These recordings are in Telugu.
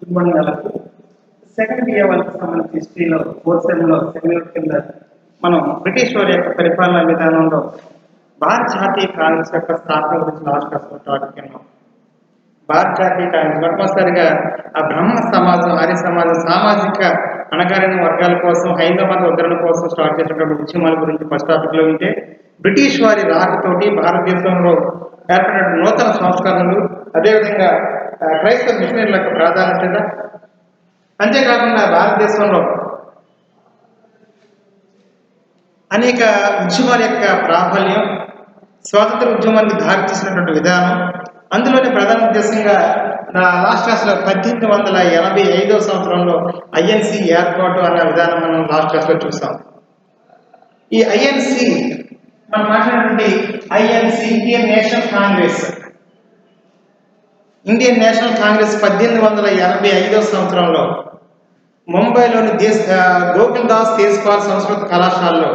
గుడ్ మార్నింగ్ వాళ్ళకు సెకండ్ ఇయర్ వాళ్ళకి సంబంధించి హిస్టరీలో ఫోర్త్ సెమ్లో సెకండ్ ఇయర్ కింద మనం బ్రిటిష్ వారి యొక్క పరిపాలనా విధానంలో భారత జాతీయ కాంగ్రెస్ యొక్క స్థాపన గురించి లాస్ట్ క్లాస్లో టాపిక్ ఉన్నాం. భారత జాతీయ కాంగ్రెస్ మొట్టమొదటిసారిగా ఆ బ్రహ్మ సమాజం, ఆర్య సమాజం, సామాజిక అణగారిన వర్గాల కోసం, హైందవ మత ఉద్ధరణ కోసం స్టార్ట్ చేసినటువంటి ఉద్యమాల గురించి ఫస్ట్ టాపిక్లో ఉంటే, బ్రిటిష్ వారి రాకతోటి భారతదేశంలో ఏర్పడిన నూతన సంస్కరణలు, అదేవిధంగా క్రైస్తవ మిషనరీల యొక్క ప్రాధాన్యత, అంతేకాకుండా భారతదేశంలో అనేక ఉద్యమాల యొక్క ప్రాబల్యం, స్వాతంత్ర ఉద్యమానికి దారితీసినటువంటి విధానం, అందులోనే ప్రధాన ఉద్దేశంగా లాస్ట్ క్లాస్లో 1885 సంవత్సరంలో ఐఎన్సి ఏర్పాటు అన్న విధానం మనం లాస్ట్ క్లాస్లో చూసాం. ఈ ఐఎన్సి మనం మాట్లాడినటువంటి ఐఎన్సి ఇండియన్ నేషనల్ కాంగ్రెస్ 1885 సంవత్సరంలో ముంబైలోని గోకుల్దాస్ తేజ్పాల్ సంస్కృత కళాశాలలో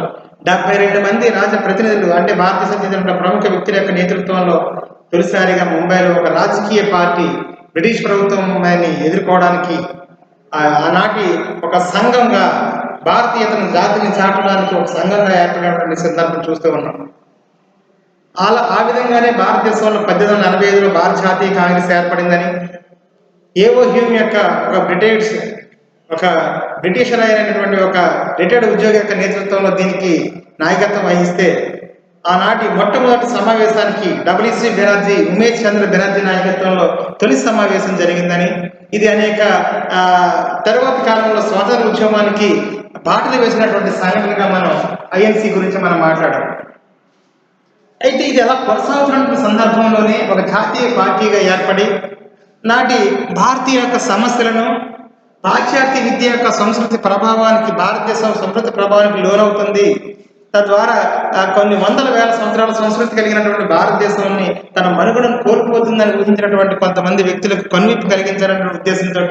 72 మంది రాజ్య ప్రతినిధులు, అంటే భారతదేశం చెందిన ప్రముఖ వ్యక్తుల యొక్క నేతృత్వంలో తొలిసారిగా ముంబైలో ఒక రాజకీయ పార్టీ బ్రిటిష్ ప్రభుత్వాన్ని ఎదుర్కోవడానికి ఆనాటి ఒక సంఘంగా, భారతీయతను జాతిని చాటడానికి ఒక సంఘంగా ఏర్పడినటువంటి సందర్భం చూస్తూ ఉన్నాం. ఆ విధంగానే భారతదేశంలో 1885లో భారత జాతీయ కాంగ్రెస్ ఏర్పడిందని, ఏవో హ్యూమ్ యొక్క ఒక బ్రిటిషర్ అయినటువంటి ఒక రిటైర్డ్ ఉద్యోగి యొక్క నేతృత్వంలో దీనికి నాయకత్వం వహిస్తే, ఆనాటి మొట్టమొదటి సమావేశానికి డబ్ల్యూసి బెనర్జీ, ఉమేష్ చంద్ర బెనర్జీ నాయకత్వంలో తొలి సమావేశం జరిగిందని, ఇది అనేక తరువాతి కాలంలో స్వాతంత్ర ఉద్యమానికి బాటలు వేసినటువంటి సంఘటనగా మనం ఐఎన్సి గురించి మనం మాట్లాడాం. అయితే ఇది అలా కొనసాగుతున్న సందర్భంలోనే ఒక జాతీయ పార్టీగా ఏర్పడి నాటి భారతీయ యొక్క సమస్యలను, పాశ్చాత్య విద్య యొక్క సంస్కృతి ప్రభావానికి, భారతదేశం సంస్కృతి ప్రభావానికి లోనవుతుంది, తద్వారా కొన్ని వందల వేల సంవత్సరాల సంస్కృతి కలిగినటువంటి భారతదేశాన్ని తన మనుగడను కోల్పోతుందని ఊహించినటువంటి కొంతమంది వ్యక్తులకు కనువిప్పు కలిగించాలనే ఉద్దేశంతో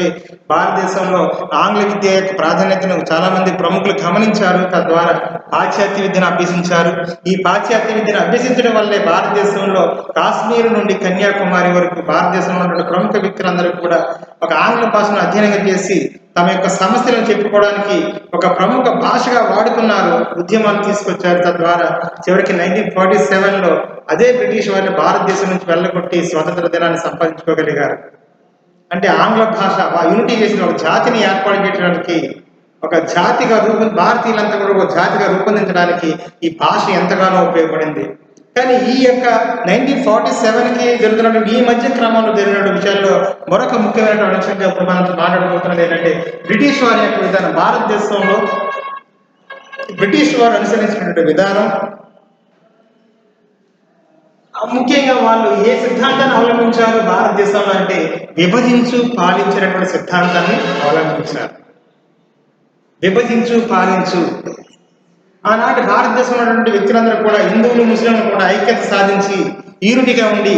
భారతదేశంలో ఆంగ్ల విద్య యొక్క ప్రాధాన్యతను చాలా మంది ప్రముఖులు గమనించారు. తద్వారా పాశ్చాత్య విద్యను అభ్యసించారు. ఈ పాశ్చాత్య విద్యను అభ్యసించడం వల్లే భారతదేశంలో కాశ్మీర్ నుండి కన్యాకుమారి వరకు భారతదేశంలో ఉన్నటువంటి ప్రముఖ వ్యక్తులందరూ కూడా ఒక ఆంగ్ల భాషను అధ్యయనం చేసి తమ యొక్క సమస్యలను చెప్పుకోవడానికి ఒక ప్రముఖ భాషగా వాడుకున్నారు, ఉద్యమాలు తీసుకొచ్చారు. తద్వారా చివరికి 1947లో అదే బ్రిటిష్ వారిని భారతదేశం నుంచి వెళ్ళగొట్టి స్వతంత్ర దినాన్ని సంపాదించుకోగలిగారు. అంటే ఆంగ్ల భాష యూనిటీ చేసిన ఒక జాతిని ఏర్పాటు చేయడానికి, ఒక జాతిగా భారతీయులంతా కూడా ఒక జాతిగా రూపొందించడానికి ఈ భాష ఎంతగానో ఉపయోగపడింది. కానీ ఈ యొక్క 1947కి జరుగుతున్నటువంటి ఈ మధ్య క్రమంలో జరిగిన విషయాల్లో మరొక ముఖ్యమైనటువంటి అంశంగా ఇప్పుడు మనం మాట్లాడుకుంటున్నది ఏంటంటే, బ్రిటిష్ వారి యొక్క విధానం. భారతదేశంలో బ్రిటిష్ వారు అనుసరించినటువంటి విధానం, ముఖ్యంగా వాళ్ళు ఏ సిద్ధాంతాన్ని అవలంబించారు భారతదేశంలో అంటే విభజించు పాలించినటువంటి సిద్ధాంతాన్ని అవలంబించారు. విభజించు పాలించు. ఆనాటి భారతదేశంలో ఉన్నటువంటి వ్యక్తులందరూ కూడా, హిందువులు ముస్లింలు కూడా ఐక్యత సాధించి యూనిటీగా ఉండి,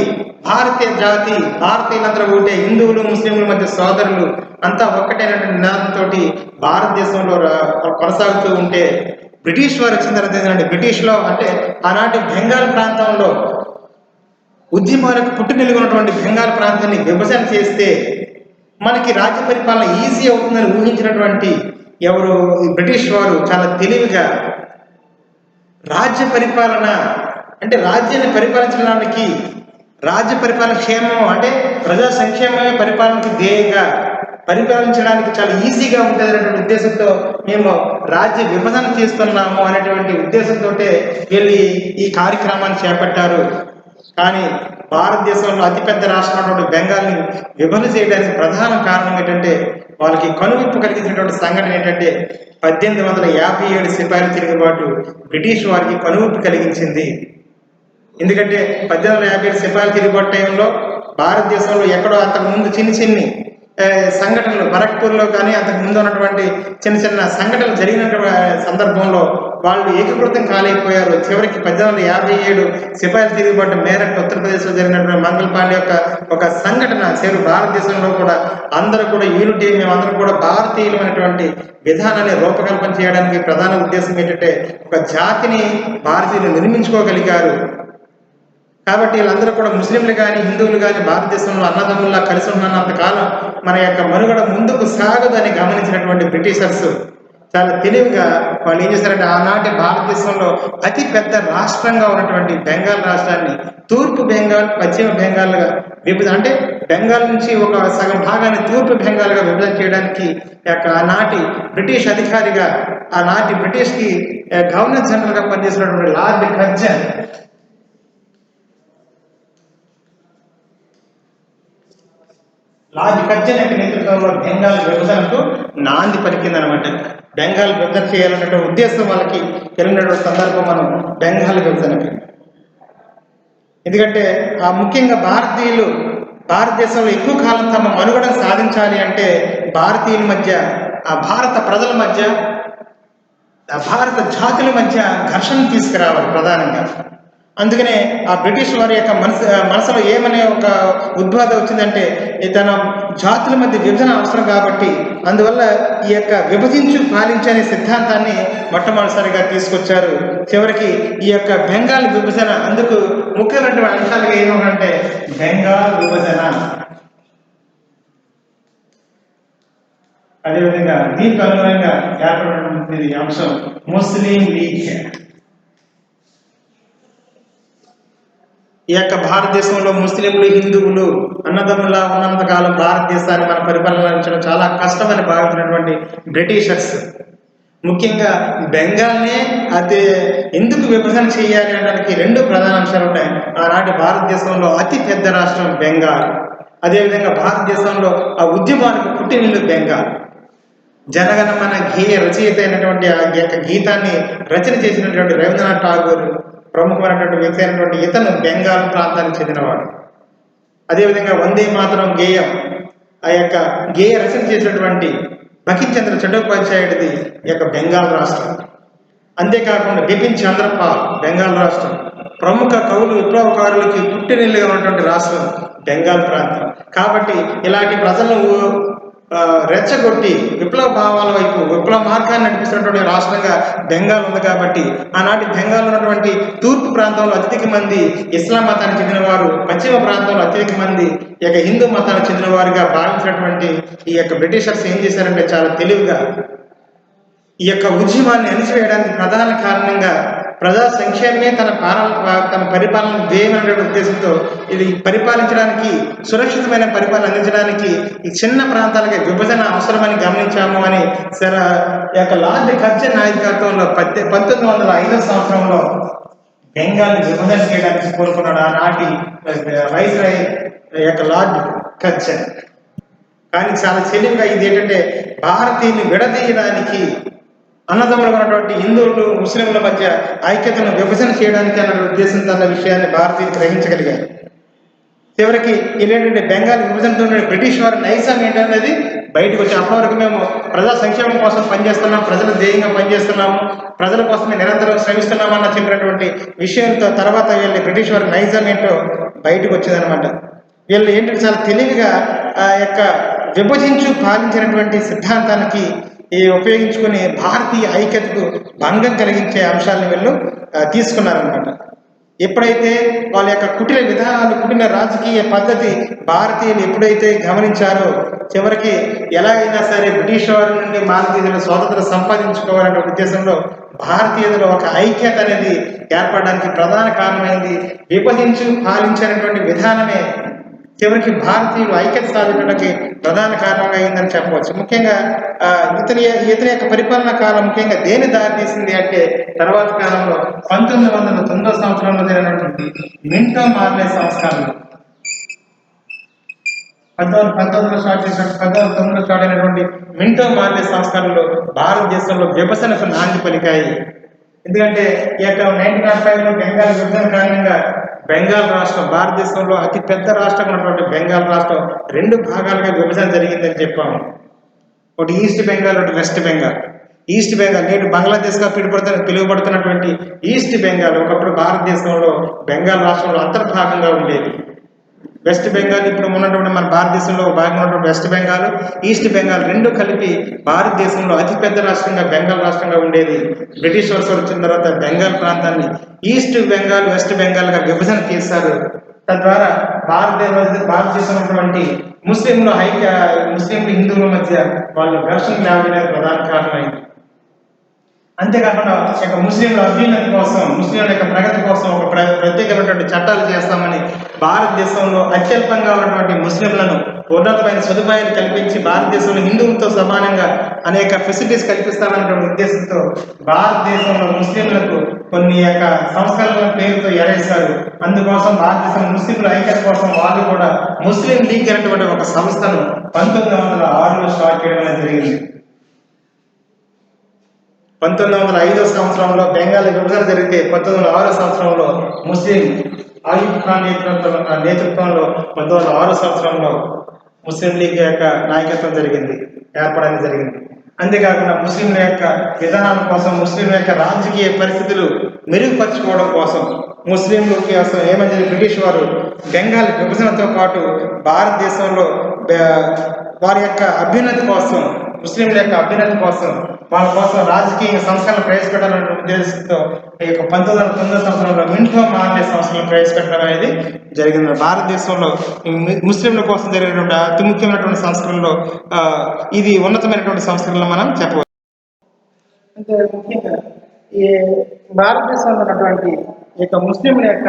భారతీయ జాతి, భారతీయులందరూ ఉంటే హిందువులు ముస్లింల మధ్య సోదరులు అంతా ఒక్కటైనటువంటి నినాదంతో భారతదేశంలో కొనసాగుతూ ఉంటే, బ్రిటిష్ వారు వచ్చిన తర్వాత బ్రిటిష్లో అంటే ఆనాటి బెంగాల్ ప్రాంతంలో ఉద్యమాలకు పుట్టునిలుగున్నటువంటి బెంగాల్ ప్రాంతాన్ని విభజన చేస్తే మనకి రాజ్య పరిపాలన ఈజీ అవుతుందని ఊహించినటువంటి ఎవరు బ్రిటిష్ వారు చాలా తెలివిగా రాజ్య పరిపాలన అంటే రాజ్యాన్ని పరిపాలించడానికి, రాజ్య పరిపాలన క్షేమం అంటే ప్రజా సంక్షేమమే పరిపాలనకి ధ్యేయంగా, పరిపాలించడానికి చాలా ఈజీగా ఉంటుంది అనేటువంటి ఉద్దేశంతో మేము రాజ్య విభజన చేస్తున్నాము అనేటువంటి ఉద్దేశంతో వీళ్ళు ఈ కార్యక్రమాన్ని చేపట్టారు. కానీ భారతదేశంలో అతిపెద్ద రాష్ట్రమైనటువంటి బెంగాల్ని విభజన చేయడానికి ప్రధాన కారణం ఏంటంటే, వాళ్ళకి కనువిప్పు కలిగించినటువంటి సంఘటన ఏంటంటే 1857 సిపాయిల తిరుగుబాటు బ్రిటిష్ వారికి కనువిప్పు కలిగించింది. ఎందుకంటే 1857 సిపాయిల తిరుగుబాటు టైంలో భారతదేశంలో ఎక్కడో అంతకుముందు చిన్ని సంఘటనలు, భరత్పూర్లో కానీ అంతకు ముందు ఉన్నటువంటి చిన్న సంఘటనలు జరిగిన సందర్భంలో వాళ్ళు ఏకీకృతం కాలేకపోయారు. చివరికి 1857 సిపాయిల తిరుగుబాటు మేరకు ఉత్తరప్రదేశ్లో జరిగినటువంటి మంగళ పాండే యొక్క ఒక సంఘటన చివరి భారతదేశంలో కూడా అందరూ కూడా యూనిటీ, మేమందరం కూడా భారతీయులమైనటువంటి విధానాన్ని రూపకల్పన చేయడానికి ప్రధాన ఉద్దేశం ఏంటంటే ఒక జాతిని భారతీయులు నిర్మించుకోగలిగారు. కాబట్టి వీళ్ళందరూ కూడా ముస్లింలు కానీ హిందువులు కానీ భారతదేశంలో అన్నదమ్ముల్లా కలిసి ఉన్నంత కాలం మన యొక్క మనుగడ ముందుకు సాగదని గమనించినటువంటి బ్రిటిషర్స్ చాలా తెలివిగా వాళ్ళు ఏం చేశారంటే ఆనాటి భారతదేశంలో అతి పెద్ద రాష్ట్రంగా ఉన్నటువంటి బెంగాల్ రాష్ట్రాన్ని తూర్పు బెంగాల్ పశ్చిమ బెంగాల్గా విభజన, అంటే బెంగాల్ నుంచి ఒక సగం భాగాన్ని తూర్పు బెంగాల్గా విభజన చేయడానికి ఆనాటి బ్రిటిష్ అధికారిగా, ఆనాటి బ్రిటిష్కి గవర్నర్ జనరల్గా పనిచేసినటువంటి లార్డ్ కర్జన్ యొక్క నేతృత్వంలో బెంగాల్ విభజనకు నాంది పలికిందనమాట. బెంగాల్ విభజన చేయాలన్నటువంటి ఉద్దేశం వాళ్ళకి కలిగినటువంటి సందర్భం మనం బెంగాల్ విభజనకి. ఎందుకంటే ముఖ్యంగా భారతీయులు భారతదేశంలో ఎక్కువ కాలం తమ మనుగడ సాధించాలి అంటే భారతీయుల మధ్య, భారత ప్రజల మధ్య, భారత జాతుల మధ్య ఘర్షణ తీసుకురావాలి ప్రధానంగా. అందుకనే ఆ బ్రిటిష్ వారి యొక్క మనసులో ఏమనే ఒక ఉద్బాధ వచ్చిందంటే తన జాతుల మధ్య విభజన అవసరం కాబట్టి అందువల్ల ఈ యొక్క విభజించు పాలించనే సిద్ధాంతాన్ని మొట్టమొదటిసారిగా తీసుకొచ్చారు. చివరికి ఈ యొక్క బెంగాల్ విభజన అందుకు ముఖ్యమైనటువంటి అంశాలుగా ఏమంటే బెంగాల్ విభజన, అదేవిధంగా దీనికి అనుగుణంగా ఏర్పడినటువంటి అంశం ముస్లిం లీగ్. ఈ యొక్క భారతదేశంలో ముస్లింలు హిందువులు అన్నదమ్ములా ఉన్నంతకాలం భారతదేశాన్ని మన పరిపాలించడం చాలా కష్టమని భావించినటువంటి బ్రిటిషర్స్ ముఖ్యంగా బెంగాల్నే అది ఎందుకు విభజన చేయాలి అనడానికి రెండు ప్రధాన అంశాలు ఉన్నాయి. ఆనాటి భారతదేశంలో అతి పెద్ద రాష్ట్రం బెంగాల్, అదేవిధంగా భారతదేశంలో ఆ ఉద్యమానికి పుట్టినిల్లు బెంగాల్. జనగణమన గేయ రచయిత అయినటువంటి ఆ యొక్క గీతాన్ని రచన చేసినటువంటి రవీంద్రనాథ్ ఠాగూర్ ప్రముఖమైనటువంటి వ్యక్తి అయినటువంటి ఇతను బెంగాల్ ప్రాంతానికి చెందినవాడు. అదేవిధంగా వందే మాతరం గేయం ఆ యొక్క గేయ రచన చేసినటువంటి బకిం చంద్ర చట్టోపాధ్యాయుడిది ఈ యొక్క బెంగాల్ రాష్ట్రం. అంతేకాకుండా బిపిన్ చంద్రపాల్ బెంగాల్ రాష్ట్రం. ప్రముఖ కవులు విప్లవకారులకి పుట్టినిల్లుగా ఉన్నటువంటి రాష్ట్రం బెంగాల్ ప్రాంతం. కాబట్టి ఇలాంటి ప్రజలను రెచ్చగొట్టి విప్లవ భావాల వైపు విప్లవ మార్గాన్ని నడిపిస్తున్నటువంటి రాష్ట్రంగా బెంగాల్ ఉంది. కాబట్టి ఆనాటి బెంగాల్ ఉన్నటువంటి తూర్పు ప్రాంతంలో అత్యధిక మంది ఇస్లాం మతానికి చెందిన వారు, పశ్చిమ ప్రాంతంలో అత్యధిక మంది ఈ యొక్క హిందూ మతానికి చెందిన వారుగా భావించినటువంటి ఈ యొక్క బ్రిటిషర్స్ ఏం చేశారంటే చాలా తెలివిగా ఈ యొక్క ఉద్యమాన్ని అణిచివేయడానికి ప్రధాన కారణంగా ప్రజా సంక్షేమమే తన పరిపాలన ధ్యేయమైన ఉద్దేశంతో ఇది పరిపాలించడానికి, సురక్షితమైన పరిపాలన అందించడానికి ఈ చిన్న ప్రాంతాలకి విభజన అవసరమని గమనించాము అని యొక్క లార్డ్ కర్జన్ నాయకత్వంలో 1905 సంవత్సరంలో బెంగాల్ విభజన చేయడానికి కోరుకున్నాడు ఆనాటి వైస్రాయ్ యొక్క లార్డ్ కర్జన్. కానీ చాలా తెలివిగా ఇది ఏంటంటే భారతీయుని విడదీయడానికి, అన్నదమ్ములుగా ఉన్నటువంటి హిందువులు ముస్లింల మధ్య ఐక్యతను విభజన చేయడానికి అన్న ఉద్దేశంతో అన్న విషయాన్ని భారతీయులు గ్రహించగలిగారు. చివరికి ఏంటంటే బెంగాల్ విభజనతో బ్రిటిష్ వారి నైజం ఏంటనేది బయటకు వచ్చి అప్పటివరకు మేము ప్రజా సంక్షేమం కోసం పనిచేస్తున్నాం, ప్రజల ధ్యేయంగా పనిచేస్తున్నాము, ప్రజల కోసమే నిరంతరం శ్రమిస్తున్నామన్న చెప్పినటువంటి విషయంతో తర్వాత వీళ్ళని బ్రిటిష్ వారి నైజం ఏంటో బయటకు వచ్చిందనమాట. వీళ్ళు ఏంటంటే చాలా తెలివిగా ఆ యొక్క విభజించు పాలించినటువంటి సిద్ధాంతానికి ఉపయోగించుకుని భారతీయ ఐక్యతకు భంగం కలిగించే అంశాలను వీళ్ళు తీసుకున్నారనమాట. ఎప్పుడైతే వాళ్ళ యొక్క కుటిల విధానాలు, కుటిల రాజకీయ పద్ధతి భారతీయులు ఎప్పుడైతే గమనించారో చివరికి ఎలాగైనా సరే బ్రిటిష్ వారి నుండి భారతీయుల స్వాతంత్రం సంపాదించుకోవాలనే ఉద్దేశంలో భారతీయుల ఒక ఐక్యత అనేది ఏర్పడడానికి ప్రధాన కారణమైంది విభజించు పాలించినటువంటి విధానమే చివరికి భారతీయులు ఐక్యత సాధించడానికి ప్రధాన కారణంగా అయిందని చెప్పవచ్చు. ముఖ్యంగా ఇతని యొక్క పరిపాలనా కాలం ముఖ్యంగా దేని దారితీసింది అంటే తర్వాత కాలంలో 1909 సంవత్సరంలో జరిగినటువంటి మింటో మార్లే సంస్కరణలు. 1909 స్టార్ట్ అయినటువంటి మింటో మార్లే సంస్కరణలు భారతదేశంలో విభజనకు నాంది పలికాయి. ఎందుకంటే ఈ యొక్క 1905లో బెంగాల్ విభజన కారణంగా బెంగాల్ రాష్ట్రం భారతదేశంలో అతి పెద్ద రాష్ట్రం ఉన్నటువంటి బెంగాల్ రాష్ట్రం 2 భాగాలుగా విభజన జరిగిందని చెప్పాము. ఒకటి ఈస్ట్ బెంగాల్, ఒకటి వెస్ట్ బెంగాల్. ఈస్ట్ బెంగాల్ నేడు బంగ్లాదేశ్గా పిలువబడుతున్నటువంటి ఈస్ట్ బెంగాల్ ఒకప్పుడు భారతదేశంలో బెంగాల్ రాష్ట్రంలో అంతర్భాగంగా ఉండేది. వెస్ట్ బెంగాల్ ఇప్పుడు ఉన్నటువంటి మన భారతదేశంలో భాగంగా ఉన్నటువంటి వెస్ట్ బెంగాల్, ఈస్ట్ బెంగాల్ రెండు కలిపి భారతదేశంలో అతిపెద్ద రాష్ట్రంగా బెంగాల్ రాష్ట్రంగా ఉండేది. బ్రిటిష్ వారు వచ్చిన తర్వాత బెంగాల్ ప్రాంతాన్ని ఈస్ట్ బెంగాల్, వెస్ట్ బెంగాల్గా విభజన చేశారు. తద్వారా భారతదేశంలో ఉన్నటువంటి ముస్లింలు హిందువుల మధ్య వాళ్ళు ఘర్షణ లేవడానికి ప్రధాన కారణమైంది. అంతేకాకుండా ముస్లింల అభ్యున్నతి కోసం, ముస్లింల యొక్క ప్రగతి కోసం ఒక ప్రత్యేకమైనటువంటి చట్టాలు చేస్తామని భారతదేశంలో అత్యల్పంగా ఉన్నటువంటి ముస్లింలను ఉన్నతమైన సదుపాయాలు కల్పించి భారతదేశంలో హిందువులతో సమానంగా అనేక ఫెసిలిటీస్ కల్పిస్తామనేటువంటి ఉద్దేశంతో భారతదేశంలో ముస్లింలకు కొన్ని యొక్క సంస్కరణల పేరుతో ఎరేశారు. అందుకోసం భారతదేశంలో ముస్లింల ఐక్యత కోసం వాళ్ళు కూడా ముస్లిం లీగ్ అనేటువంటి ఒక సంస్థను 1906లో స్టార్ట్ చేయడం జరిగింది. 1905 సంవత్సరంలో బెంగాల్ విభజన జరిగితే 1906 సంవత్సరంలో ముస్లిం ఆయూబ్ ఖాన్ నేతృత్వంలో 1906 సంవత్సరంలో ముస్లిం లీగ్ యొక్క నాయకత్వం ఏర్పడడం జరిగింది. అంతేకాకుండా ముస్లింల యొక్క విధానాల కోసం, ముస్లింల యొక్క రాజకీయ పరిస్థితులు మెరుగుపరచుకోవడం కోసం ముస్లింలకి అసలు ఏమైంది, బ్రిటిష్ వారు బెంగాల్ విభజనతో పాటు భారతదేశంలో వారి యొక్క అభ్యున్నతి కోసం, ముస్లింల యొక్క అభ్యున్నతి కోసం, వాళ్ళ కోసం రాజకీయ సంస్కరణ ప్రవేశపెట్టాలనే ఉద్దేశంతో ఈ యొక్క 1909 సంవత్సరంలో మింటో మార్లే సంస్థలను ప్రవేశపెట్టడం అనేది జరిగింది. భారతదేశంలో ముస్లింల కోసం జరిగినటువంటి అతి ముఖ్యమైనటువంటి సంస్కరణలో ఇది ఉన్నతమైనటువంటి సంస్కరణలు మనం చెప్పవచ్చు. అంటే ముఖ్యంగా ఈ భారతదేశంలో ఉన్నటువంటి ఈ యొక్క ముస్లింల యొక్క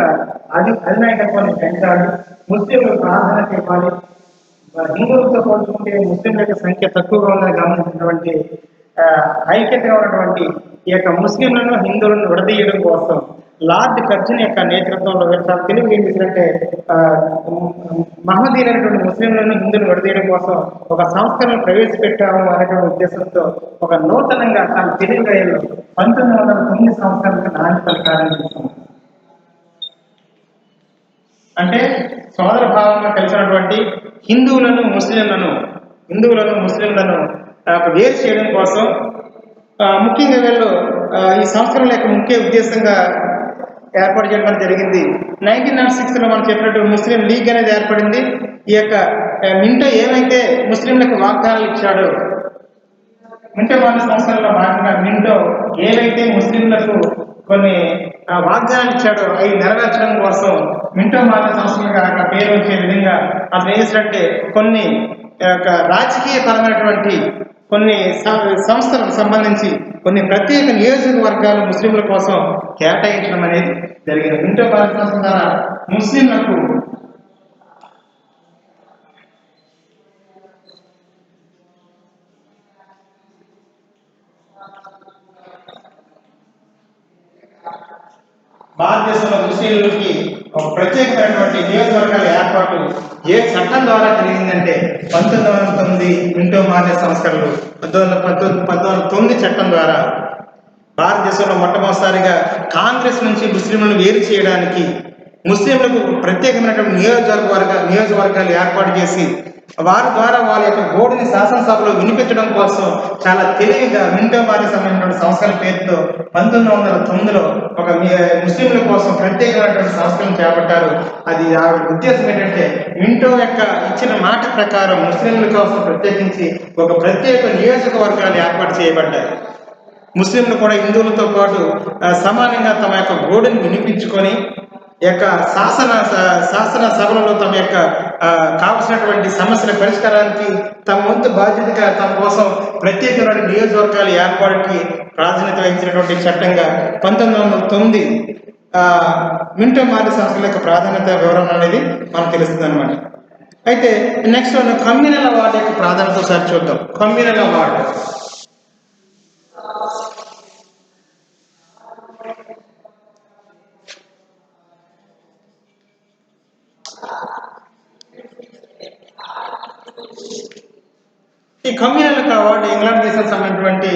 అధినాయకత్వాన్ని పెంచాలి, ముస్లింలకు ప్రాధాన్యత ఇవ్వాలి. హిందువులతో పోల్చుకుంటే ముస్లింల యొక్క సంఖ్య తక్కువగా ఉందని గమనించినటువంటి ఐక్యతగా ఉన్నటువంటి ఈ యొక్క ముస్లింలను, హిందువులను విడదీయడం కోసం లార్డ్ కర్జన్ యొక్క నేతృత్వంలో చాలా తెలుగు ఏం చేసినట్టే మహమ్మదీయులైనటువంటి ముస్లింలను, హిందువులను విడదీయడం కోసం ఒక సంస్కరణ ప్రవేశపెట్టాము అనేటువంటి ఉద్దేశంతో ఒక నూతనంగా చాలా తెలుగులో 1909 సంవత్సరాలకు నాంది పలకాలని చేస్తున్నాం. అంటే సోదర భావంగా కలిసినటువంటి హిందువులను ముస్లింలను వేరు చేయడం కోసం ముఖ్యంగా వీళ్ళు ఈ సంస్కరణ యొక్క ముఖ్య ఉద్దేశంగా ఏర్పాటు చేయడం జరిగింది. 1906లో మనం చెప్పినట్టు ముస్లిం లీగ్ అనేది ఏర్పడింది. ఈ యొక్క మింటో ఏమైతే ముస్లింలకు వాగ్దానాలు ఇచ్చాడో, మింటో మార్లే సంస్కరణలో భాగంగా మింటో ఏవైతే ముస్లింలకు కొన్ని వాగ్దానాలు ఇచ్చాడో అవి నెరవేర్చడం కోసం మింటో మార్లే సంస్కరణగా అక్కడ పేరు వచ్చే విధంగా అతను ఏం చేసినట్టే కొన్ని రాజకీయ పరమైనటువంటి కొన్ని సంస్థలకు సంబంధించి కొన్ని ప్రత్యేక నియోజకవర్గాలు ముస్లింల కోసం కేటాయించడం అనేది జరిగింది. మింటో మార్లే సంస్థ ద్వారా ముస్లింలకు భారతదేశంలో ముస్లింలకి ఒక ప్రత్యేకమైనటువంటి నియోజకవర్గాల ఏర్పాటు ఏ చట్టం ద్వారా జరిగిందంటే 1909 మింటో మార్లే సంస్కరణలు 1909 చట్టం ద్వారా భారతదేశంలో మొట్టమొదటిసారిగా కాంగ్రెస్ నుంచి ముస్లింలను వేరు చేయడానికి ముస్లింలకు ప్రత్యేకమైనటువంటి నియోజకవర్గాలు ఏర్పాటు చేసి వారి ద్వారా వాళ్ళ యొక్క గోడుని శాసనసభలో వినిపించడం కోసం చాలా తెలివిగా మింటో మార్లే సంబంధించిన సంస్కరణ పేరుతో 1909లో ఒక ముస్లింల కోసం ప్రత్యేకమైనటువంటి సంస్కరణ చేపట్టారు. అది ఆ ఉద్దేశం ఏంటంటే మింటో యొక్క ఇచ్చిన మాట ప్రకారం ముస్లింల కోసం ప్రత్యేకించి ఒక ప్రత్యేక నియోజకవర్గాలు ఏర్పాటు చేయబడ్డాయి. ముస్లింలు కూడా హిందువులతో పాటు సమానంగా తమ యొక్క గోడుని వినిపించుకొని యొక్క శాసన సభలలో తమ యొక్క కావలసినటువంటి సమస్యల పరిష్కారానికి తమ వంతు బాధ్యతగా తమ కోసం ప్రత్యేకమైన నియోజకవర్గాల ఏర్పాటుకి ప్రాధాన్యత వహించినటువంటి చట్టంగా 1909 మింటో మార్లే సంస్థల యొక్క ప్రాధాన్యత వివరణ అనేది మనకు తెలుస్తుంది అనమాట. అయితే నెక్స్ట్ కమ్యూనల్ అవార్డు యొక్క ప్రాధాన్యత ఒకసారి చూద్దాం. కమ్యూనల్ అవార్డు ఈ కమ్యూనల్ అవార్డు ఇంగ్లాండ్ దేశానికి సంబంధించినటువంటి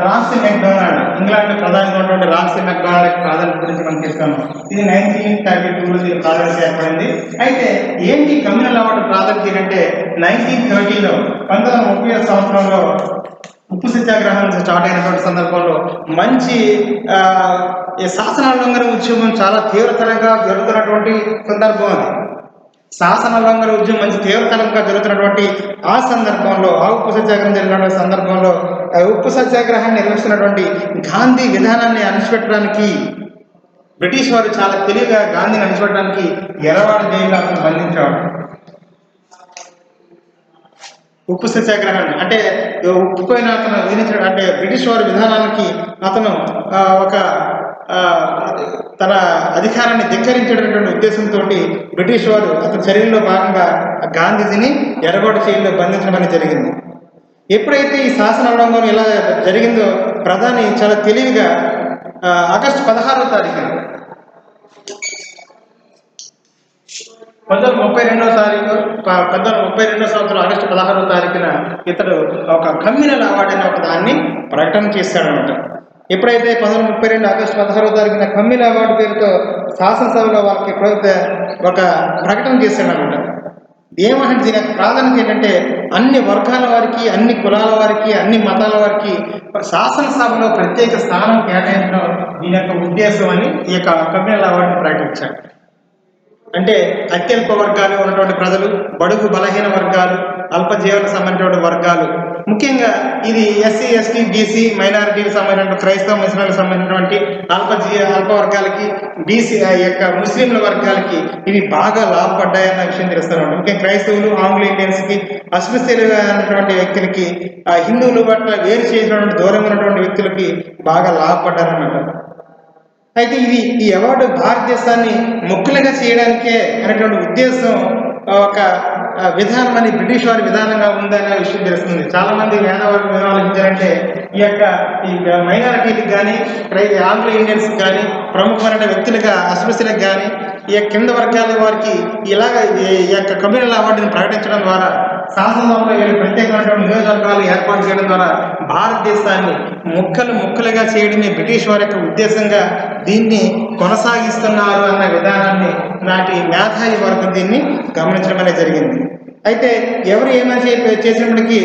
రామ్సే మెక్డొనాల్డ్, ఇంగ్లాండ్ ప్రధానిగా ఉన్నటువంటి రామ్సే మెక్డొనాల్డ్ ప్రాధాన్యత గురించి మనం తెలుస్తాము. ఇది 1932లో దీని ప్రాధాన్యత ఏర్పడింది. అయితే ఏంటి కమ్యూనల్ అవార్డు ప్రాధాన్యత అంటే 1930లో 1930 సంవత్సరంలో ఉప్పు సత్యాగ్రహం స్టార్ట్ అయినటువంటి సందర్భంలో మంచి శాసనోల్లంఘన ఉద్యమం చాలా తీవ్రతరంగా జరుగుతున్నటువంటి సందర్భం అది. శాసన ఉల్లంఘన ఉద్యమం మంచి తీవ్రతరంగా జరుగుతున్నటువంటి ఆ సందర్భంలో, ఆ ఉప్పు సత్యాగ్రహం జరిగినటువంటి సందర్భంలో ఆ ఉప్పు సత్యాగ్రహాన్ని నిర్వహిస్తున్నటువంటి గాంధీ విధానాన్ని అణిచిపెట్టడానికి బ్రిటిష్ వారు చాలా తెలివిగా గాంధీని అణిచిపెట్టడానికి ఎర్రవాడ జైల్లో అతను బంధించాడు. ఉప్పు సత్యాగ్రహాన్ని అంటే ఉప్పు పైన అతను విధించడం అంటే బ్రిటిష్ వారి విధానానికి అతను ఒక తన అధికారాన్ని ధిక్కరించేటటువంటి ఉద్దేశంతో బ్రిటిష్ వారు అతని చర్యల్లో భాగంగా గాంధీజీని ఎర్రగొండ జైల్లో బంధించడం అనేది జరిగింది. ఎప్పుడైతే ఈ శాసన ఉల్లంఘన ఇలా జరిగిందో ప్రధాని చాలా తెలివిగా ఆగస్టు 16వ తారీఖున 1932 సంవత్సరం ఆగస్టు 16వ తారీఖున ఇతడు ఒక కమ్యూనల్ అవార్డు అనే ఒక దాన్ని ప్రకటన చేశాడనమాట. ఎప్పుడైతే 1932 ఆగస్టు 16వ తారీఖున కమ్యూనల్ అవార్డు పేరుతో శాసనసభలో వాళ్ళకి ఒక ప్రకటన చేశాడనమాట. ఏమంటే దీని యొక్క ప్రాధాన్యత ఏంటంటే అన్ని వర్గాల వారికి, అన్ని కులాల వారికి, అన్ని మతాల వారికి శాసనసభలో ప్రత్యేక స్థానం కేటాయించడం దీని యొక్క ఉద్దేశం అని ఈ యొక్క కమ్యూనల్ అవార్డుని ప్రకటించాడు. అంటే అత్యల్ప వర్గాలు ఉన్నటువంటి ప్రజలు, బడుగు బలహీన వర్గాలు, అల్పజీవన సంబంధించిన వర్గాలు, ముఖ్యంగా ఇది ఎస్సీ, ఎస్టీ, బీసీ, మైనారిటీకి సంబంధించిన క్రైస్తవ ముస్లింలకు సంబంధించినటువంటి అల్ప వర్గాలకి, బీసీ యొక్క ముస్లింల వర్గాలకి ఇవి బాగా లాభపడ్డాయన్న విషయం తెలుస్తున్నాం. ముఖ్యంగా క్రైస్తవులు, ఆంగ్లో ఇండియన్స్కి, అస్పృశ్యులుగా ఉన్నటువంటి వ్యక్తులకి, హిందువుల పట్ల వేరు చేసినటువంటి దూరంగా ఉన్నటువంటి వ్యక్తులకి బాగా లాభపడ్డారన్నమాట. అయితే ఈ అవార్డు భారతదేశాన్ని ముక్కలుగా చేయడానికే అనేటువంటి ఉద్దేశం ఒక విధానం అని బ్రిటిష్ వారి విధానంగా ఉందనే విషయం తెలుస్తుంది. చాలా మంది మేధావులు ఆలోచించారంటే ఈ మైనారిటీలకు కానీ, ఆంగ్లో ఇండియన్స్కి కానీ, ప్రముఖమైన వ్యక్తులుగా అస్పృశ్యులకు కానీ, ఈ కింద వర్గాల వారికి ఇలాగ ఈ యొక్క కమ్యూనల్ అవార్డుని ప్రకటించడం ద్వారా, శాసనసభలో ప్రత్యేకమైనటువంటి నియోజకవర్గాలు ఏర్పాటు చేయడం ద్వారా భారతదేశాన్ని ముక్కలుగా చేయడమే బ్రిటిష్ వారి యొక్క ఉద్దేశంగా దీన్ని కొనసాగిస్తున్నారు అన్న విధానాన్ని నాటి మేధావి వర్గం దీన్ని గమనించడం అనేది జరిగింది. అయితే ఎవరు ఏమైనా చేసినప్పటికీ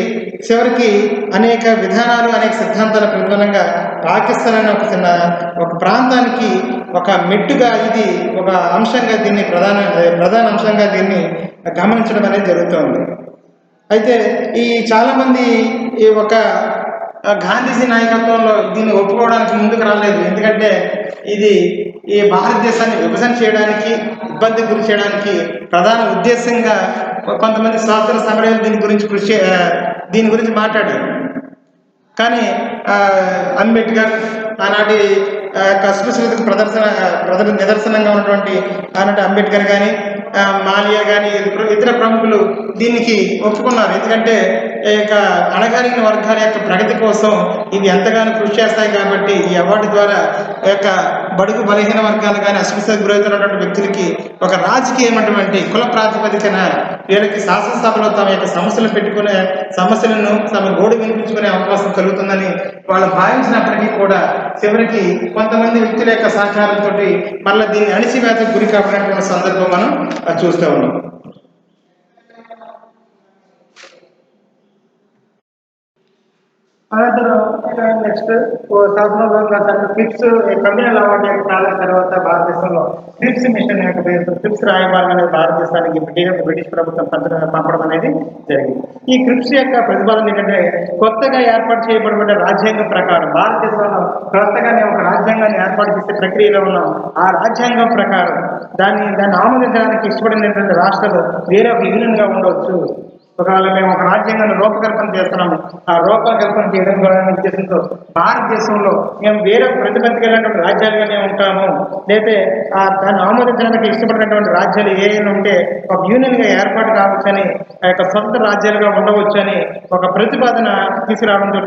చివరికి అనేక విధానాలు, అనేక సిద్ధాంతాల ప్రతిఫలంగా పాకిస్తాన్ అనే ఒక ప్రాంతానికి ఒక మెట్టుగా, ఇది ఒక అంశంగా దీన్ని ప్రధాన అంశంగా దీన్ని గమనించడం అనేది జరుగుతోంది. అయితే చాలామంది ఈ గాంధీజీ నాయకత్వంలో దీన్ని ఒప్పుకోవడానికి ముందుకు రాలేదు. ఎందుకంటే ఇది ఈ భారతదేశాన్ని విభజన చేయడానికి, ఇబ్బంది గురి చేయడానికి ప్రధాన ఉద్దేశంగా కొంతమంది స్వాతంత్ర సమరయోధులు దీని గురించి మాట్లాడారు. కానీ అంబేద్కర్, ఆనాటి అస్పృశ్యతకు ప్రజల నిదర్శనంగా ఉన్నటువంటి ఆనాటి అంబేద్కర్ కానీ, మాలియా కానీ, ఇతర ప్రముఖులు దీనికి ఒప్పుకున్నారు. ఎందుకంటే అణగారిన వర్గాల యొక్క ప్రగతి కోసం ఇవి ఎంతగానో కృషి చేస్తాయి కాబట్టి ఈ అవార్డు ద్వారా బడుగు బలహీన వర్గాలు కానీ, అస్పృశ్యతకు గురవుతున్నటువంటి వ్యక్తులకి ఒక రాజకీయమైనటువంటి కుల ప్రాతిపదికన వీళ్ళకి శాసనసభలో తమ యొక్క సమస్యలను తమ గోడు వినిపించుకునే అవకాశం కలుగుతుందని వాళ్ళు భావించినప్పటికీ కూడా చివరికి కొంతమంది వ్యక్తుల యొక్క సహకారంతో మళ్ళీ దీన్ని అణిచివేతకు గురి కాబడినటువంటి సందర్భం మనం చూస్తూ ఉన్నాం. అనంతరం నెక్స్ట్ శాసనంలో క్రిప్స్ కమ్యూనల్ అవార్డు యొక్క ప్రారంభ తర్వాత భారతదేశంలో క్రిప్స్ మిషన్ యొక్క పేరుతో క్రిప్స్ రాయబారం అనేది భారతదేశానికి బ్రిటిష్ ప్రభుత్వం పంపడం అనేది జరిగింది. ఈ క్రిప్స్ యొక్క ప్రతిపాదన ఏంటంటే కొత్తగా ఏర్పాటు చేయబడిన రాజ్యాంగం ప్రకారం భారతదేశంలో కొత్తగానే ఒక రాజ్యాంగాన్ని ఏర్పాటు చేసే ప్రక్రియలో ఉన్నాం. ఆ రాజ్యాంగం ప్రకారం దాన్ని ఆమోదించడానికి ఇష్టపడినటువంటి రాష్ట్రాలు వేరే ఒక యూనియన్గా ఉండవచ్చు. ఒకవేళ మేము ఒక రాజ్యాంగాన్ని రూపకల్పన చేస్తున్నాము, ఆ రూపకల్పన చేయడం ద్వారా ఉద్దేశంతో భారతదేశంలో మేము వేరే ప్రతిపత్తికైనటువంటి రాజ్యాలుగానే ఉంటాము, లేకపోతే దాన్ని ఆమోదించడానికి ఇష్టపడినటువంటి రాజ్యాలు ఏమైనా ఉంటే ఒక యూనియన్గా ఏర్పాటు కావచ్చని, ఆ యొక్క సొంత రాజ్యాలుగా ఉండవచ్చని ఒక ప్రతిపాదన తీసుకురావడంతో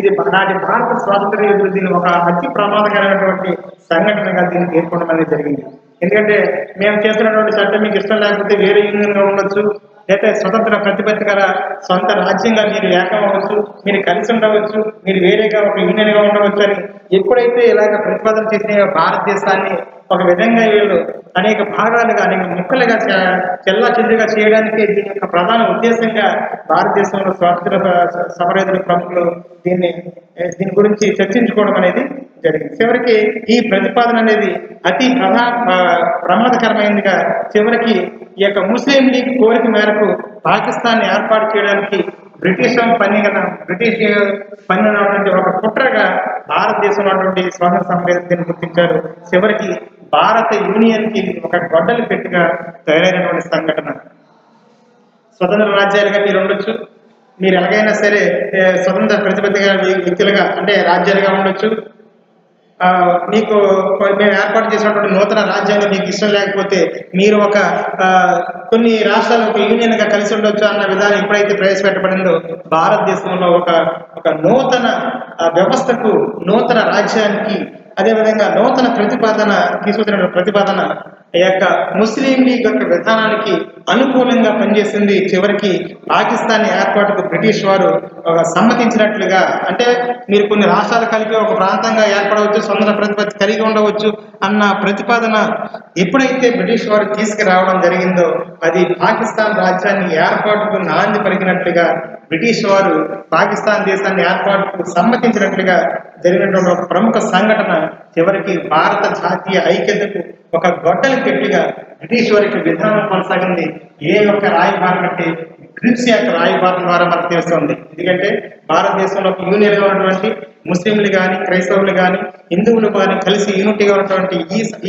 ఇది నాటి భారత స్వాతంత్ర యోధులు దీన్ని ఒక అతి ప్రమాదకరమైనటువంటి సంఘటనగా దీన్ని ఏర్పడడం అనేది జరిగింది. ఎందుకంటే మేము చేస్తున్నటువంటి చట్టం మీకు ఇష్టం లేకపోతే వేరే యూనియన్గా ఉండొచ్చు, లేకపోతే స్వతంత్ర ప్రతిపత్తి గల సొంత రాజ్యంగా మీరు ఏకమవచ్చు, మీరు కలిసి ఉండవచ్చు, మీరు వేరేగా ఒక యూనియన్గా ఉండవచ్చు అని ఎప్పుడైతే ఇలాగ ప్రతిపాదన చేసిన భారతదేశాన్ని ఒక విధంగా వీళ్ళు అనేక భాగాలుగా, అనేక ముక్కలుగా చెల్లా చెల్లుగా చేయడానికి దీని యొక్క ప్రధాన ఉద్దేశంగా భారతదేశంలో స్వాతంత్ర సమరయోధుల ప్రముఖులు దీని గురించి చర్చించుకోవడం అనేది జరిగింది. చివరికి ఈ ప్రతిపాదన అనేది అతి ప్రమాదకరమైనదిగా చివరికి ఈ యొక్క ముస్లిం లీగ్ కోరిక మేరకు పాకిస్తాన్ ఏర్పాటు చేయడానికి బ్రిటిష్ పన్నినటువంటి ఒక కుట్రగా భారతదేశంలో ఉన్నటువంటి స్వాతంత్ర సమరయోధులను గుర్తించారు. చివరికి భారత యూనియన్ కి ఒక గొడ్డలి పెట్టిగా తయారైనటువంటి సంఘటన. స్వతంత్ర రాజ్యాలుగా మీరు ఉండొచ్చు, మీరు ఎలాగైనా సరే స్వతంత్ర ప్రతిపత్తిగా వ్యక్తులుగా అంటే రాజ్యాలుగా ఉండొచ్చు. మీకు మేము ఏర్పాటు చేసినటువంటి నూతన రాజ్యాంగం మీకు ఇష్టం లేకపోతే మీరు ఒక కొన్ని రాష్ట్రాలు ఒక యూనియన్ గా కలిసి ఉండొచ్చు అన్న విధానం ఎప్పుడైతే ప్రవేశపెట్టబడిందో భారతదేశంలో ఒక నూతన వ్యవస్థకు, నూతన రాజ్యానికి, అదేవిధంగా నూతన తీసుకొచ్చిన ప్రతిపాదన ఈ యొక్క ముస్లిం లీగ్ యొక్క విధానానికి అనుకూలంగా పనిచేసింది. చివరికి పాకిస్తాన్ ఏర్పాటుకు బ్రిటిష్ వారు సమ్మతించినట్లుగా, అంటే మీరు కొన్ని రాష్ట్రాలు కలిపి ఒక ప్రాంతంగా ఏర్పడవచ్చు, స్వతంత్ర ప్రతిపత్తి కలిగి ఉండవచ్చు అన్న ప్రతిపాదన ఎప్పుడైతే బ్రిటిష్ వారు తీసుకురావడం జరిగిందో అది పాకిస్తాన్ రాజ్యాన్ని ఏర్పాటుకు నాంది పలికినట్లుగా, బ్రిటిష్ వారు పాకిస్తాన్ దేశాన్ని ఏర్పాటుకు సమ్మతించినట్లుగా జరిగినటువంటి ఒక ప్రముఖ సంఘటన చివరికి భారత జాతీయ ఐక్యతకు ఒక గొడ్డలి పెట్టిగా బ్రిటిష్ వారికి విధానం కొనసాగింది. ఏ ఒక్క రాయబారం అంటే క్రిప్స్ యొక్క రాయబారం ద్వారా మనకు తెలుస్తుంది. ఎందుకంటే భారతదేశంలో ఒక యూనియన్ గా ఉన్నటువంటి ముస్లింలు కానీ, క్రైస్తవులు కానీ, హిందువులు కానీ కలిసి యూనిటీగా ఉన్నటువంటి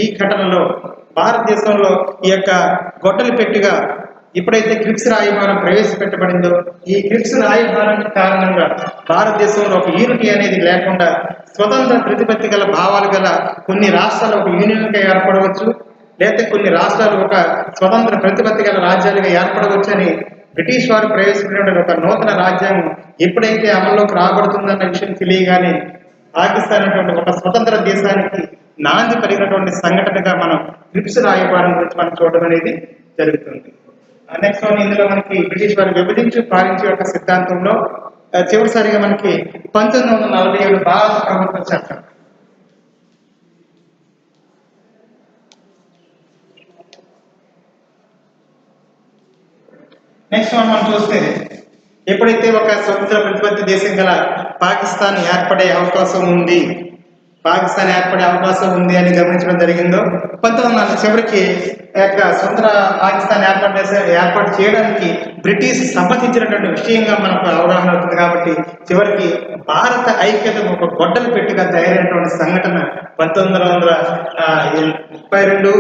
ఈ ఘటనలో భారతదేశంలో ఈ యొక్క గొడ్డలి పెట్టిగా ఎప్పుడైతే క్రిప్స్ రాయబారం ప్రవేశపెట్టబడిందో ఈ క్రిప్స్ రాయబారం కారణంగా భారతదేశంలో ఒక యూనిటీ అనేది లేకుండా స్వతంత్ర ప్రతిపత్తి గల భావాలు గల కొన్ని రాష్ట్రాలు ఒక యూనియన్గా ఏర్పడవచ్చు, లేకపోతే కొన్ని రాష్ట్రాలు ఒక స్వతంత్ర ప్రతిపత్తి గల రాజ్యాలుగా ఏర్పడవచ్చు అని బ్రిటిష్ వారు ప్రవేశపెట్టిన ఒక నూతన రాజ్యాంగం ఎప్పుడైతే అమల్లోకి రాబడుతుందన్న విషయం తెలియగానే పాకిస్తాన్ అనేటువంటి ఒక స్వతంత్ర దేశానికి నాంది కలిగినటువంటి సంఘటనగా మనం క్రిప్స్ రాయబారం గురించి మనం చూడడం అనేది జరుగుతుంది. నెక్స్ట్ వన్, ఇందులో మనకి బ్రిటిష్ వారు విభజించి పాలించే యొక్క సిద్ధాంతంలో చివరిసారిగా మనకి 1947 భారత ప్రభుత్వ చట్టం. నెక్స్ట్ వన్ మనం చూస్తే ఎప్పుడైతే ఒక స్వతంత్ర ప్రతిపత్తి దేశం గల పాకిస్తాన్ ఏర్పడే అవకాశం ఉంది అని గమనించడం జరిగిందో 1940 చివరికి స్వతంత్ర పాకిస్తాన్ ఏర్పాటు చేయడానికి బ్రిటిష్ సమ్మతించినటువంటి విషయంగా మనకు అవగాహన అవుతుంది. కాబట్టి చివరికి భారత ఐక్యతకు ఒక గొడ్డలు పెట్టిగా తయారైనటువంటి సంఘటన 1932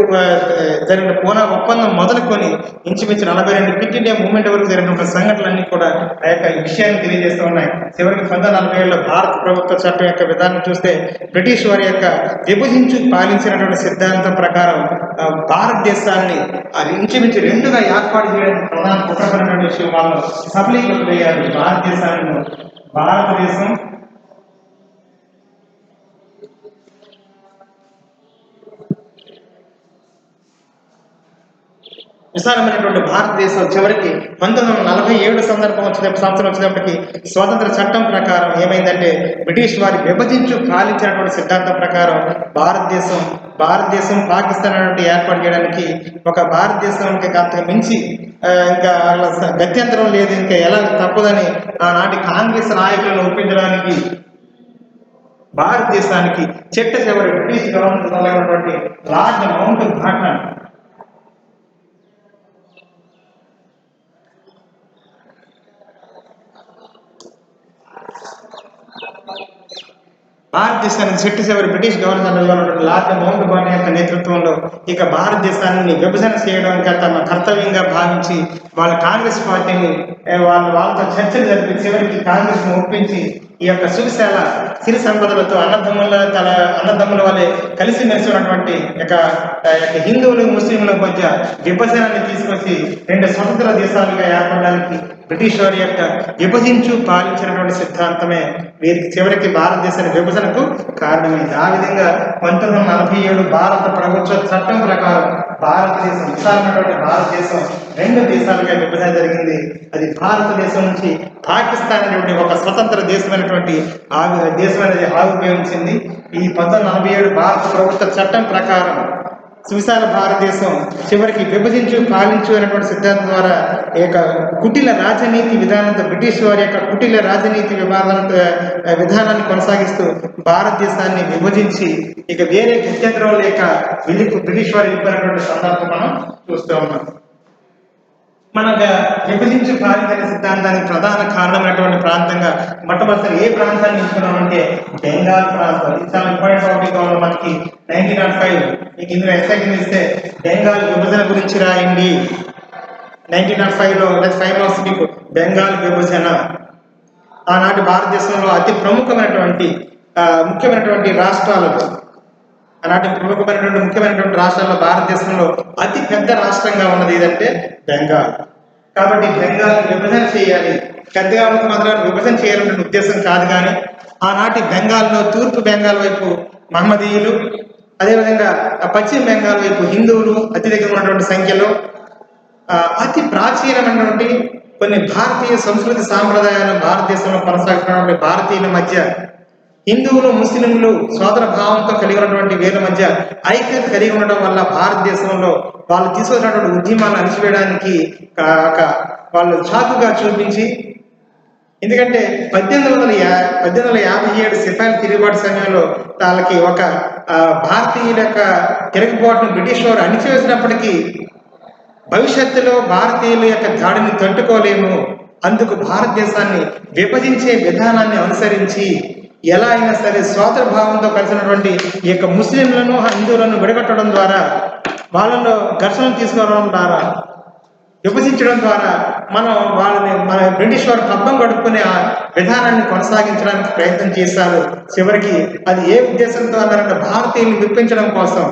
జరిగిన పూనా ఒప్పందం మొదలుకొని ఇంచుమించు 42 క్విట్ ఇండియా మూవ్మెంట్ వరకు జరిగినటువంటి సంఘటనలన్నీ కూడా ఆ యొక్క విషయాన్ని తెలియజేస్తూ ఉన్నాయి. చివరికి 1947లో భారత ప్రభుత్వ చట్టం యొక్క విధానం చూస్తే బ్రిటిష్ వారి యొక్క విభజించి పాలించినటువంటి సిద్ధాంతం ప్రకారం భారతదేశాన్ని ఇంచుమించు రెండుగా ఏర్పాటు చేయడానికి ప్రధాన కుట్రపడినటువంటి విషయం వాళ్ళు సఫలీకృతమయ్యారు. భారతదేశం విశాలమైనటువంటి భారతదేశం చివరికి 1947 సంవత్సరం వచ్చినప్పటికీ స్వాతంత్ర చట్టం ప్రకారం ఏమైందంటే బ్రిటిష్ వారి విభజించు పాలించినటువంటి సిద్ధాంతం ప్రకారం భారతదేశం పాకిస్తాన్ అనేటువంటి ఏర్పాటు చేయడానికి ఒక భారతదేశానికి అంతకు మించి ఇంకా గత్యంతరం లేదు, ఇంకా ఎలా తప్పదని ఆనాటి కాంగ్రెస్ నాయకులను ఒప్పించడానికి భారతదేశానికి చివరి బ్రిటిష్ గవర్నమెంట్ లార్డ్ మౌంట్ బాటన్ భారతదేశానికి చివరి బ్రిటిష్ గవర్నర్ లార్డ్ మౌంట్ బాటన్ యొక్క నేతృత్వంలో ఇక భారతదేశాన్ని విభజన చేయడానికి తమ కర్తవ్యంగా భావించి వాళ్ళ కాంగ్రెస్ పార్టీని వాళ్ళతో చర్చలు జరిపి చివరికి కాంగ్రెస్ ను ఒప్పించి ఈ యొక్క సువిశాల సిరి సంపదలతో అన్నదమ్ముల వల్లే కలిసిమెలిసి ఉన్నటువంటి హిందువులు ముస్లింల మధ్య విభజనాన్ని తీసుకొచ్చి 2 స్వతంత్ర దేశాలుగా ఏర్పడడానికి బ్రిటిష్ వారి యొక్క విభజించు పాలించినటువంటి సిద్ధాంతమే వీరికి చివరికి భారతదేశాన్ని విభజనకు కారణమైంది. ఆ విధంగా 1947 భారత ప్రభుత్వ చట్టం ప్రకారం విశాలమైనటువంటి భారతదేశం 2 దేశాలుగా విభజన జరిగింది. అది భారతదేశం నుంచి పాకిస్తాన్ అనేటువంటి ఒక స్వతంత్ర దేశమైనటువంటి అనేది ఆవిర్భవించింది. ఈ 1947 భారత ప్రభుత్వ చట్టం ప్రకారం సువిశాల భారతదేశం చివరికి విభజించు పాలించు అనేటువంటి సిద్ధాంతం ద్వారా ఈ యొక్క కుటిల రాజనీతి విధానంతో బ్రిటిష్ వారి యొక్క కుటిల రాజనీతి విధానాన్ని కొనసాగిస్తూ భారతదేశాన్ని విభజించి ఇక వేరే గత్యంతరం లేక బ్రిటిష్ వారు వెళ్ళిపోయినటువంటి సందర్భం మనం చూస్తూ ఉన్నాం. మనకు విభజించి పాలించిన సిద్ధాంతానికి ప్రధాన కారణమైనటువంటి ప్రాంతంగా మొట్టమొదటి ఏ ప్రాంతాన్ని ఎంచుకున్నామంటే బెంగాల్ ప్రాంతం. ఇది చాలా ఇంపార్టెంట్ టాపిక్. మనకి 1905 మీకు ఇందులో ఎస్ఐ కింద ఇస్తే బెంగాల్ విభజన గురించి రాయండి. 1905లో 5 మార్క్స్ మీకు బెంగాల్ విభజన. ఆనాటి భారతదేశంలో అతి ప్రముఖమైనటువంటి ముఖ్యమైనటువంటి రాష్ట్రాలలో ఆనాటి ముఖ్యమైనటువంటి రాష్ట్రాల్లో భారతదేశంలో అతి పెద్ద రాష్ట్రంగా ఉన్నది ఏదంటే బెంగాల్. కాబట్టి బెంగాల్ విభజన చేయాలి, పెద్దగా ఉన్నది మాత్రం విభజన చేయాలనే ఉద్దేశం కాదు. కానీ ఆనాటి బెంగాల్లో తూర్పు బెంగాల్ వైపు మహమ్మదీయులు, అదేవిధంగా పశ్చిమ బెంగాల్ వైపు హిందువులు అత్యధికంగా ఉన్నటువంటి సంఖ్యలో అతి ప్రాచీనమైనటువంటి కొన్ని భారతీయ సంస్కృతి సాంప్రదాయాలు భారతదేశంలో కొనసాగుతున్నటువంటి భారతీయుల మధ్య హిందువులు ముస్లింలు సోదర భావంతో కలిగి ఉన్నటువంటి వీళ్ళ మధ్య ఐక్యత కలిగి ఉండడం వల్ల భారతదేశంలో వాళ్ళు తీసుకొచ్చినటువంటి ఉద్యమాలను అణిచివేయడానికి వాళ్ళు చాకుగా చూపించి, ఎందుకంటే 1857 సిపాయిల తిరుగుబాటు సమయంలో వాళ్ళకి ఒక భారతీయుల యొక్క తిరుగుబాటును బ్రిటిష్ వారు అణిచివేసినప్పటికీ భవిష్యత్తులో భారతీయుల యొక్క దాడిని తట్టుకోలేము, అందుకు భారతదేశాన్ని విభజించే విధానాన్ని అనుసరించి ఎలా అయినా సరే సోదర భావంతో కలిసినటువంటి ఈ యొక్క ముస్లింలను హిందువులను విడగొట్టడం ద్వారా, వాళ్ళలో ఘర్షణలు తీసుకోవడం ద్వారా, విభజించడం ద్వారా మన బ్రిటిష్ వారు పబ్బం గడుపుకునే ఆ విధానాన్ని కొనసాగించడానికి ప్రయత్నం చేశారు. చివరికి అది ఏ ఉద్దేశంతో అన్నారంటే భారతీయులను విప్పించడం కోసం,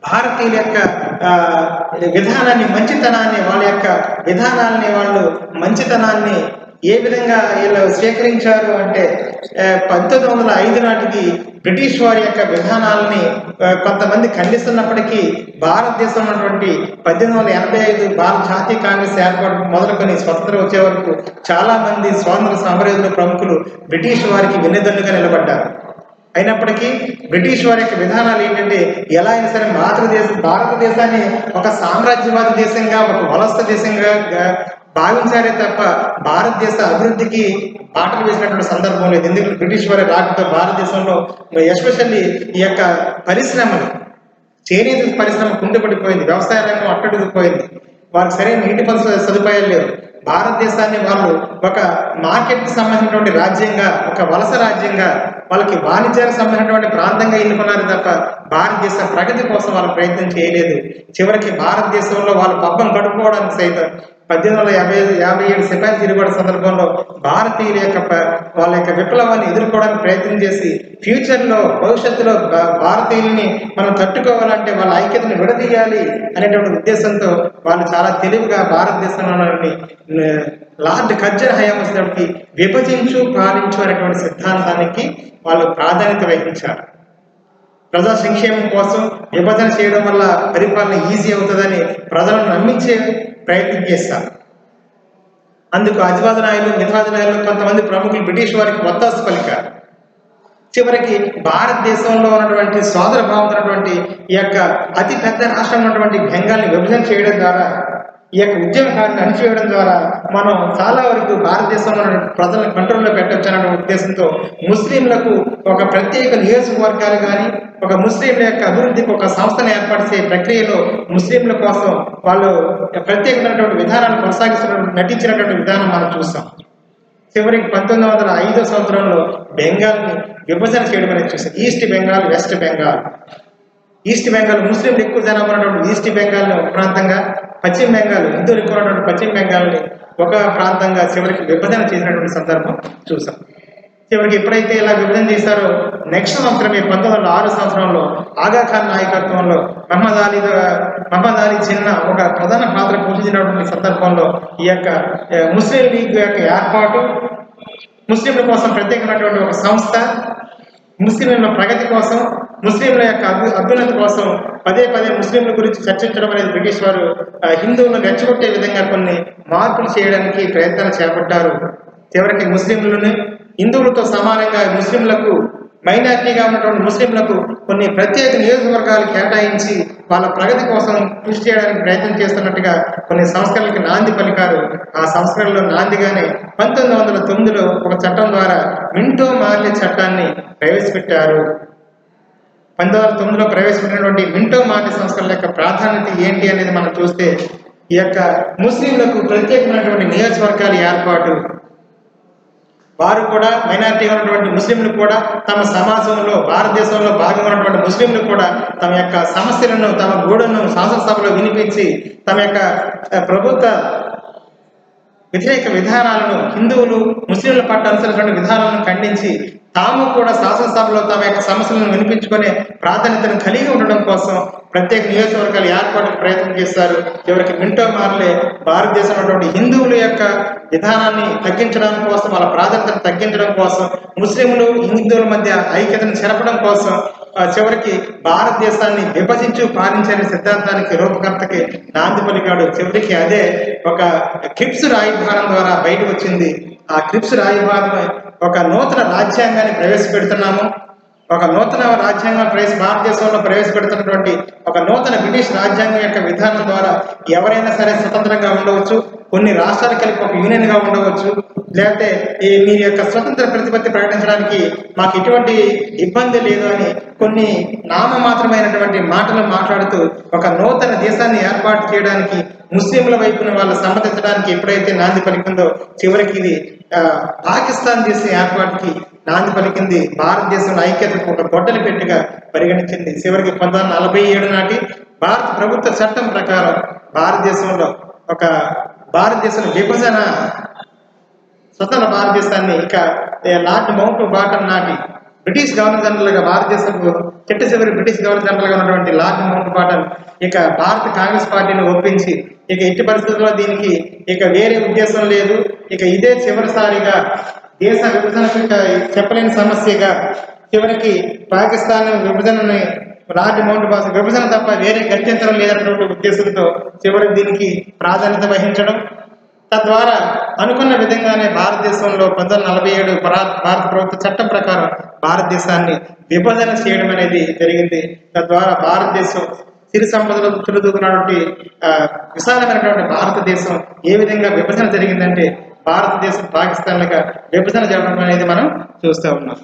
భారతీయుల యొక్క విధానాన్ని, మంచితనాన్ని, వాళ్ళ యొక్క విధానాలని, వాళ్ళు మంచితనాన్ని ఏ విధంగా వీళ్ళు స్వీకరించారు అంటే 1905 నాటికి బ్రిటిష్ వారి యొక్క విధానాలని కొంతమంది ఖండిస్తున్నప్పటికీ భారతదేశంలో ఉన్నటువంటి 1885 భారత జాతీయ కాంగ్రెస్ ఏర్పాటు మొదలుకొని స్వతంత్రం వచ్చే వరకు చాలా మంది స్వాతంత్ర సమరయోధుల ప్రముఖులు బ్రిటిష్ వారికి వెన్నుదన్నుగా నిలబడ్డారు. అయినప్పటికీ బ్రిటిష్ వారి యొక్క విధానాలు ఏంటంటే ఎలా అయినా సరే భారతదేశాన్ని ఒక సామ్రాజ్యవాద దేశంగా, ఒక వలస దేశంగా భావించారే తప్ప భారతదేశ అభివృద్ధికి బాటలు వేసినటువంటి సందర్భం లేదు. ఎందుకంటే బ్రిటిష్ వారి రాకతో భారతదేశంలో ఎస్పెషల్లీ ఈ యొక్క పరిశ్రమలు, చేనేత పరిశ్రమ కుంటుపడిపోయింది, వ్యవసాయ రంగం అట్టడిగిపోయింది, వారికి సరైన నీటి సదుపాయాలు లేవు. భారతదేశాన్ని వాళ్ళు ఒక మార్కెట్కి సంబంధించినటువంటి రాజ్యంగా, ఒక వలస రాజ్యంగా, వాళ్ళకి వాణిజ్యానికి సంబంధించినటువంటి ప్రాంతంగా ఎన్నుకున్నారు తప్ప భారతదేశ ప్రగతి కోసం వాళ్ళు ప్రయత్నం చేయలేదు. చివరికి భారతదేశంలో వాళ్ళు పబ్బం గడుపుకోవడానికి సైతం 1857 సిపాయిల తిరుగుబాటు సందర్భంలో భారతీయుల యొక్క వాళ్ళ యొక్క విప్లవాన్ని ఎదుర్కోవడానికి ప్రయత్నం చేసి ఫ్యూచర్లో, భవిష్యత్తులో భారతీయుల్ని మనం తట్టుకోవాలంటే వాళ్ళ ఐక్యతను విడదీయాలి అనేటువంటి ఉద్దేశంతో వాళ్ళు చాలా తెలివిగా భారతదేశంలోని లార్డ్ కర్జన్ హయాం వచ్చినప్పటికీ విభజించు పాలించు అనేటువంటి సిద్ధాంతానికి వాళ్ళు ప్రాధాన్యత వహించారు. ప్రజా సంక్షేమం కోసం విభజన చేయడం వల్ల పరిపాలన ఈజీ అవుతుందని ప్రజలను నమ్మించే ప్రయత్నం చేస్తారు. అందుకు అధివాద నాయులు, మిథాద నాయులు, కొంతమంది ప్రముఖులు బ్రిటిష్ వారికి వత్తాసు పలికారు. చివరికి భారతదేశంలో ఉన్నటువంటి సోదర భావం ఉన్నటువంటి ఈ యొక్క అతి పెద్ద రాష్ట్రం ఉన్నటువంటి బెంగాల్ని విభజన చేయడం ద్వారా, ఈ యొక్క ఉద్యమకారులను అణిచివేయడం ద్వారా మనం చాలా వరకు భారతదేశంలో ప్రజలను కంట్రోల్లో పెట్టచ్చు అనే ఉద్దేశంతో ముస్లింలకు ఒక ప్రత్యేక నియోజకవర్గాలు కానీ, ఒక ముస్లింల యొక్క అభివృద్ధికి ఒక సంస్థను ఏర్పాటు చేసే ప్రక్రియలో ముస్లింల కోసం వాళ్ళు ప్రత్యేకమైనటువంటి విధానాన్ని నటించినటువంటి విధానం మనం చూస్తాం. చివరికి 1905 సంవత్సరంలో బెంగాల్ని విభజన చేయడం అనేది చూస్తాం. East Bengal, west Bengal. East Bengal ముస్లింలు ఎక్కువ జనాభా ఉన్నటువంటి ఈస్ట్ బెంగాల్ని ఒక ప్రాంతంగా, పశ్చిమ బెంగాల్ హిందువులు ఎక్కువ ఉన్నటువంటి పశ్చిమ బెంగాల్ని ఒక ప్రాంతంగా చివరికి విభజన చేసినటువంటి సందర్భం చూసాం. చివరికి ఎప్పుడైతే ఇలా విభజన చేశారో నెక్స్ట్ సంవత్సరం 1906 సంవత్సరంలో ఆగా ఖాన్ నాయకత్వంలో మహమ్మద్ అలీ జిన్నా ఒక ప్రధాన పాత్ర పోషించినటువంటి సందర్భంలో ఈ యొక్క ముస్లిం లీగ్ యొక్క ఏర్పాటు, ముస్లింల కోసం ప్రత్యేకమైనటువంటి ఒక సంస్థ, ముస్లింల ప్రగతి కోసం, ముస్లింల యొక్క అభ్యున్నతి కోసం పదే ముస్లింల గురించి చర్చించడం అనేది బ్రిటిష్ వారు హిందువులను రెచ్చగొట్టే విధంగా కొన్ని మార్పులు చేయడానికి ప్రయత్నాలు చేపట్టారు. చివరికి ముస్లింలను హిందువులతో సమానంగా ముస్లింలకు, మైనారిటీగా ఉన్నటువంటి ముస్లింలకు కొన్ని ప్రత్యేక నియోజకవర్గాలు కేటాయించి వాళ్ళ ప్రగతి కోసం కృషి చేయడానికి ప్రయత్నం చేస్తున్నట్టుగా కొన్ని సంస్కరణలకు నాంది పలికారు. ఆ సంస్కరణలో నాందిగానే 1909లో ఒక చట్టం ద్వారా మింటో మార్లీ చట్టాన్ని ప్రవేశపెట్టారు. 1909లో ప్రవేశపెట్టినటువంటి మింటో మార్లీ సంస్కరణల యొక్క ప్రాధాన్యత ఏంటి అనేది మనం చూస్తే ఈ యొక్క ముస్లింలకు ప్రత్యేకమైనటువంటి నియోజకవర్గాల ఏర్పాటు, వారు కూడా మైనారిటీగా ఉన్నటువంటి ముస్లింలు కూడా తమ సమాజంలో భారతదేశంలో భాగంగా ఉన్నటువంటి ముస్లింలు కూడా తమ యొక్క సమస్యలను, తమ గోడును శాసనసభలో వినిపించి తమ యొక్క ప్రభుత్వ వ్యతిరేక విధానాలను, హిందువులు ముస్లింల పట్ల అనుసరించిన విధానాలను ఖండించి తాము కూడా శాసనసభలో తమ యొక్క సమస్యలను వినిపించుకునే ప్రాధాన్యతను కలిగి ఉండడం కోసం ప్రత్యేక నియోజకవర్గాలు ఏర్పాటుకు ప్రయత్నం చేశారు. చివరికి మింటో మార్లే భారతదేశంలో ఉన్నటువంటి హిందువుల యొక్క విధానాన్ని తగ్గించడం కోసం, వాళ్ళ ప్రాధాన్యతను తగ్గించడం కోసం, ముస్లింలు హిందువుల మధ్య ఐక్యతను చెరపడం కోసం చివరికి భారతదేశాన్ని విభజించు పాలించని సిద్ధాంతానికి రూపకర్తకి నాంది పలికాడు. చివరికి అదే ఒక క్రిప్స్ రాయబారం ద్వారా బయటకు వచ్చింది. ఆ క్రిప్స్ రాయబారం ఒక నూతన రాజ్యాంగాన్ని ప్రవేశపెడుతున్నాము, ఒక నూతన రాజ్యాంగం భారతదేశంలో ప్రవేశపెడుతున్నటువంటి ఒక నూతన బ్రిటిష్ రాజ్యాంగం యొక్క విధానం ద్వారా ఎవరైనా సరే స్వతంత్రంగా ఉండవచ్చు, కొన్ని రాష్ట్రాలు కలిపి ఒక యూనియన్ గా ఉండవచ్చు, లేకపోతే మీ యొక్క స్వతంత్ర ప్రతిపత్తి ప్రకటించడానికి మాకు ఎటువంటి ఇబ్బంది లేదు అని కొన్ని నామమాత్రమైనటువంటి మాటలు మాట్లాడుతూ ఒక నూతన దేశాన్ని ఏర్పాటు చేయడానికి ముస్లింల వైపున వాళ్ళు సమ్మతించడానికి ఎప్పుడైతే నాంది పలికిందో చివరికి ఇది పాకిస్తాన్ దేశం ఏర్పాటుకి నాంది పలికింది. భారతదేశంలో ఐక్యతకు ఒక గొడ్డలి పెట్టిగా పరిగణించింది. చివరికి 1947 నాటి భారత ప్రభుత్వ చట్టం ప్రకారం భారతదేశం విభజన స్వతంత్ర భారతదేశాన్ని ఇక లార్డ్ మౌంట్ బాటన్ నాటి బ్రిటిష్ గవర్నర్ జనరల్ గా భారతదేశంలో చివరి బ్రిటిష్ గవర్నర్ జనరల్ గా ఉన్నటువంటి లార్డ్ మౌంట్ బాటన్ ఇక భారత కాంగ్రెస్ పార్టీని ఒప్పించి ఇక ఎట్టి పరిస్థితుల్లో దీనికి ఇక వేరే ఉద్దేశం లేదు, ఇక ఇదే చివరిసారిగా దేశ విభజనకు చెప్పలేని సమస్యగా చివరికి పాకిస్తాన్ విభజనని లార్డ్ మౌంట్ బాటన్ విభజన తప్ప వేరే గత్యంతరం లేదన్నటువంటి ఉద్దేశంతో చివరికి దీనికి ప్రాధాన్యత వహించడం, తద్వారా అనుకున్న విధంగానే భారతదేశంలో 1947 భారత ప్రభుత్వ చట్టం ప్రకారం భారతదేశాన్ని విభజన చేయడం అనేది జరిగింది. తద్వారా భారతదేశం సిరి సంపదలు తులుదూకున్నటువంటి విశాలమైనటువంటి భారతదేశం ఏ విధంగా విభజన జరిగిందంటే భారతదేశం పాకిస్తాన్లుగా విభజన జరగడం అనేది మనం చూస్తూ ఉన్నాం.